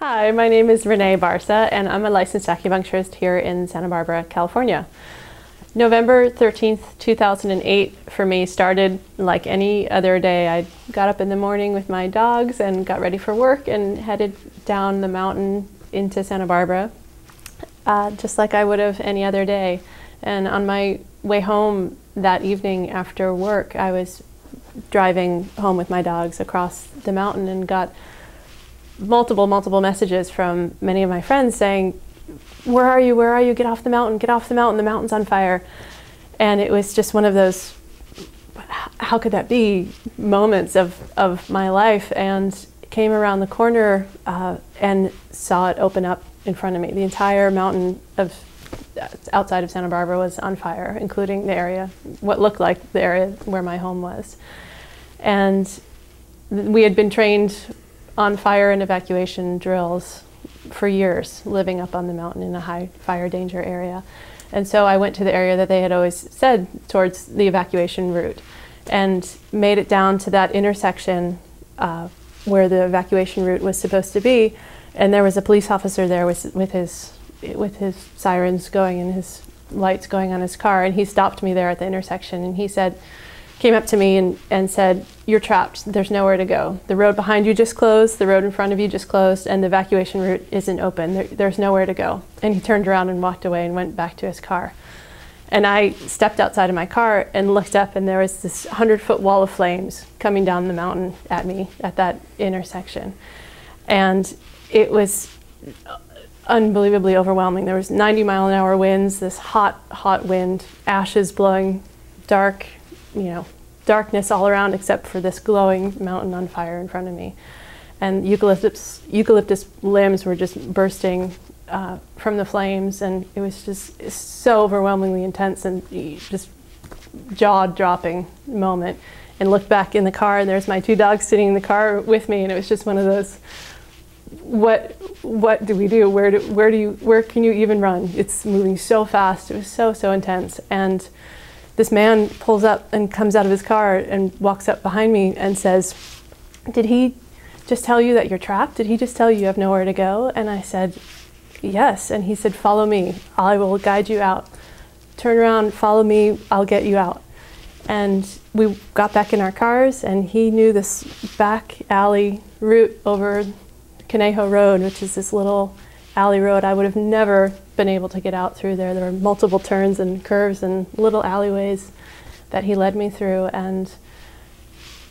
Hi, my name is Renee Barsa, and I'm a licensed acupuncturist here in Santa Barbara, California. November 13th, 2008 for me started like any other day. I got up in the morning with my dogs and got ready for work and headed down the mountain into Santa Barbara, just like I would have any other day. And on my way home that evening after work, I was driving home with my dogs across the mountain and got multiple messages from many of my friends saying, where are you, where are you, get off the mountain, the mountain's on fire. And it was just one of those, how could that be, moments of my life, and came around the corner and saw it open up in front of me. The entire mountain outside of Santa Barbara was on fire, including the area, what looked like the area where my home was. And we had been trained on fire and evacuation drills for years, living up on the mountain in a high fire danger area. And so I went to the area that they had always said towards the evacuation route and made it down to that intersection where the evacuation route was supposed to be. And there was a police officer there with his sirens going and his lights going on his car. And he stopped me there at the intersection, and he said, came up to me and said, you're trapped, there's nowhere to go. The road behind you just closed, the road in front of you just closed, and the evacuation route isn't open. There's nowhere to go. And he turned around and walked away and went back to his car. And I stepped outside of my car and looked up, and there was this 100-foot wall of flames coming down the mountain at me at that intersection. And it was unbelievably overwhelming. There was 90-mile-an-hour winds, this hot wind, ashes blowing, dark, darkness all around except for this glowing mountain on fire in front of me. And eucalyptus limbs were just bursting from the flames, and it was just so overwhelmingly intense and just jaw-dropping moment. And looked back in the car, and there's my two dogs sitting in the car with me, and it was just one of those, what do we do? Where can you even run? It's moving so fast. It was so intense. And this man pulls up and comes out of his car and walks up behind me and says, did he just tell you that you're trapped? Did he just tell you you have nowhere to go? And I said, yes. And he said, follow me. I will guide you out. Turn around, follow me, I'll get you out. And we got back in our cars, and he knew this back alley route over Conejo Road, which is this little alley road. I would have never been able to get out through there. There were multiple turns and curves and little alleyways that he led me through, and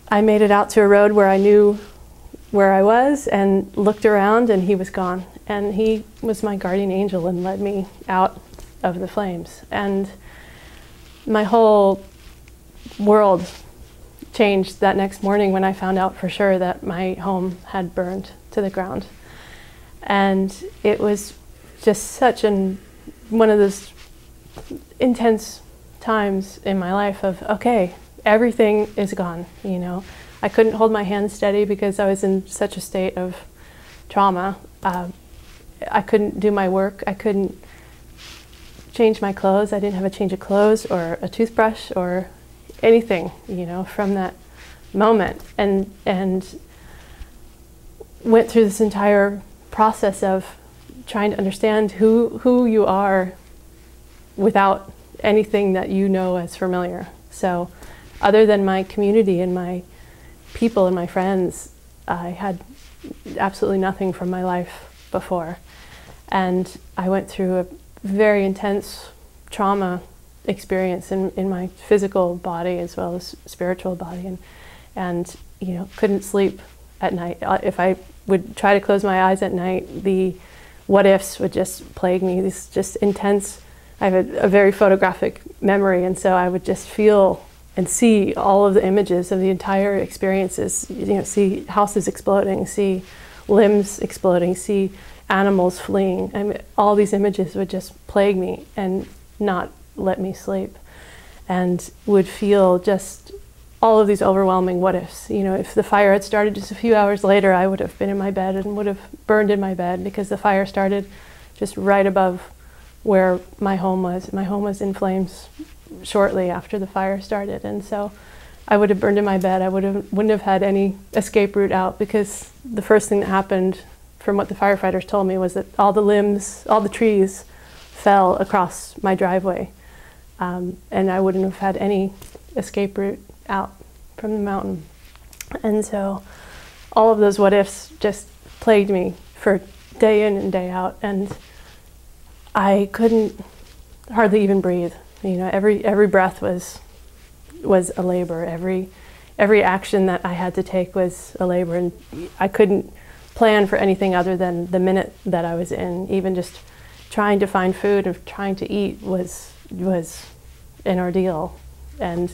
I made it out to a road where I knew where I was and looked around, and he was gone. And he was my guardian angel and led me out of the flames. And my whole world changed that next morning when I found out for sure that my home had burned to the ground. And it was just such one of those intense times in my life of, okay, everything is gone, I couldn't hold my hand steady because I was in such a state of trauma. I couldn't do my work. I couldn't change my clothes. I didn't have a change of clothes or a toothbrush or anything, from that moment. And went through this entire process of trying to understand who you are without anything that you know as familiar. So other than my community and my people and my friends, I had absolutely nothing from my life before. And I went through a very intense trauma experience in my physical body as well as spiritual body, and couldn't sleep at night. If I would try to close my eyes at night, the what ifs would just plague me. This just intense, I have a very photographic memory, and so I would just feel and see all of the images of the entire experiences, see houses exploding, see limbs exploding, see animals fleeing. I mean, all these images would just plague me and not let me sleep, and would feel just all of these overwhelming what ifs. If the fire had started just a few hours later, I would have been in my bed and would have burned in my bed, because the fire started just right above where my home was. My home was in flames shortly after the fire started, and so I would have burned in my bed. I wouldn't have had any escape route out, because the first thing that happened from what the firefighters told me, was that all the limbs, all the trees fell across my driveway. And I wouldn't have had any escape route out from the mountain. And so all of those what ifs just plagued me for day in and day out. And I couldn't hardly even breathe. You know, every breath was a labor. Every action that I had to take was a labor, and I couldn't plan for anything other than the minute that I was in. Even just trying to find food and trying to eat was an ordeal, and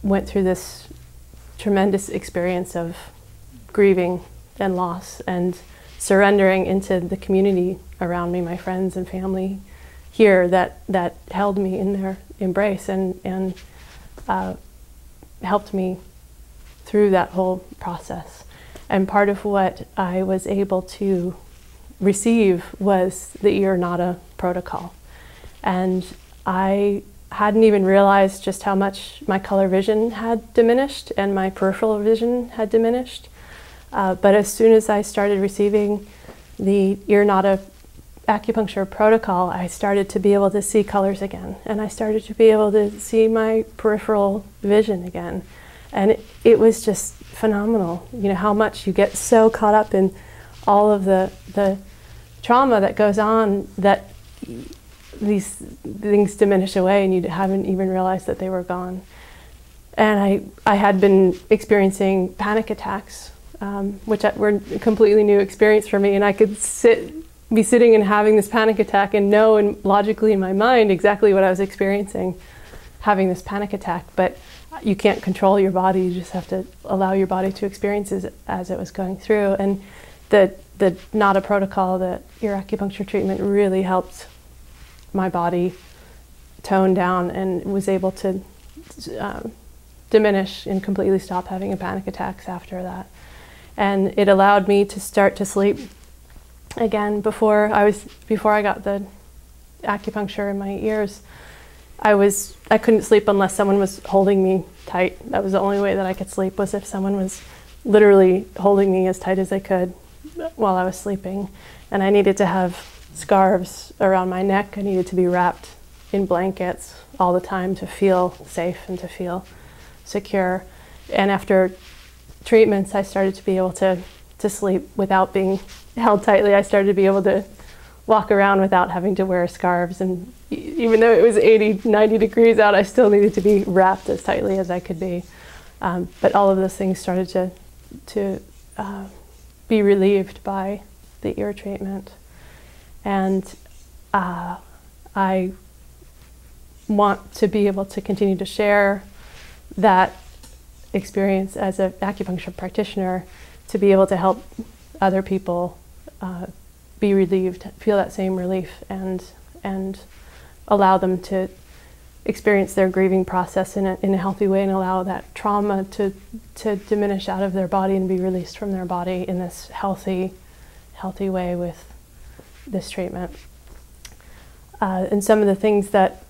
went through this tremendous experience of grieving and loss and surrendering into the community around me, my friends and family here that held me in their embrace and helped me through that whole process. And part of what I was able to receive was the Ear Nada protocol. And I hadn't even realized just how much my color vision had diminished and my peripheral vision had diminished. But as soon as I started receiving the Ear Nada acupuncture protocol, I started to be able to see colors again, and I started to be able to see my peripheral vision again. And it was just phenomenal, you know, how much you get so caught up in all of the trauma that goes on that these things diminish away and you haven't even realized that they were gone. And I had been experiencing panic attacks, which were a completely new experience for me, and I could be sitting and having this panic attack and know and logically in my mind exactly what I was experiencing, having this panic attack. But you can't control your body, you just have to allow your body to experience it as it was going through. And the Nada protocol, the ear acupuncture treatment, really helped my body tone down and was able to diminish and completely stop having panic attacks after that. And it allowed me to start to sleep again. Before I got the acupuncture in my ears, I couldn't sleep unless someone was holding me tight. That was the only way that I could sleep, was if someone was literally holding me as tight as they could while I was sleeping. And I needed to have scarves around my neck. I needed to be wrapped in blankets all the time to feel safe and to feel secure. And after treatments, I started to be able to sleep without being held tightly. I started to be able to walk around without having to wear scarves. And even though it was 80, 90 degrees out, I still needed to be wrapped as tightly as I could be. But all of those things started to be relieved by the ear treatment. And I want to be able to continue to share that experience as an acupuncture practitioner, to be able to help other people be relieved, feel that same relief, and allow them to experience their grieving process in a healthy way, and allow that trauma to diminish out of their body and be released from their body in this healthy way with this treatment. And some of the things that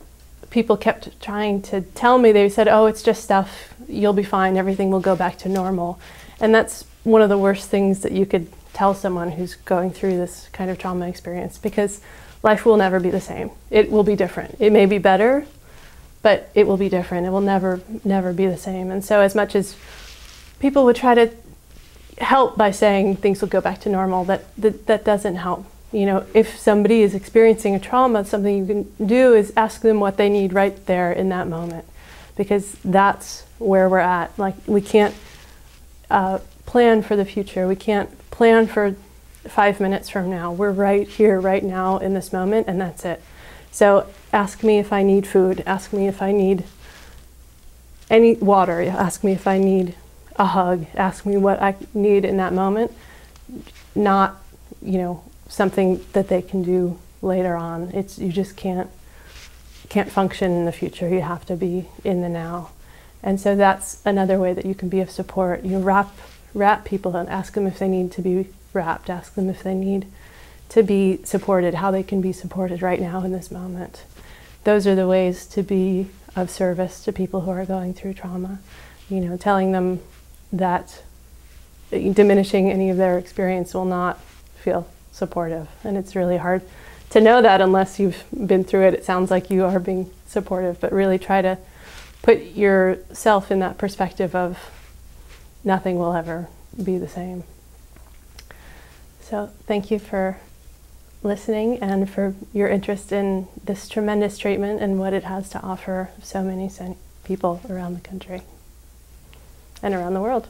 people kept trying to tell me, they said, oh, it's just stuff, you'll be fine, everything will go back to normal. And that's one of the worst things that you could tell someone who's going through this kind of trauma experience, because life will never be the same. It will be different. It may be better, but it will be different. It will never be the same. And so as much as people would try to help by saying things will go back to normal, that doesn't help. You know, if somebody is experiencing a trauma, something you can do is ask them what they need right there in that moment, because that's where we're at. Like, we can't plan for the future. We can't plan for 5 minutes from now. We're right here, right now, in this moment, and that's it. So ask me if I need food. Ask me if I need any water. Ask me if I need a hug. Ask me what I need in that moment. Not, you know, something that they can do later on. You just can't function in the future. You have to be in the now. And so that's another way that you can be of support. You wrap people and ask them if they need to be wrapped. Ask them if they need to be supported, how they can be supported right now in this moment. Those are the ways to be of service to people who are going through trauma. You know, telling them that diminishing any of their experience will not feel supportive. And it's really hard to know that unless you've been through it. It sounds like you are being supportive, but really try to put yourself in that perspective of nothing will ever be the same. So thank you for listening and for your interest in this tremendous treatment and what it has to offer so many people around the country and around the world.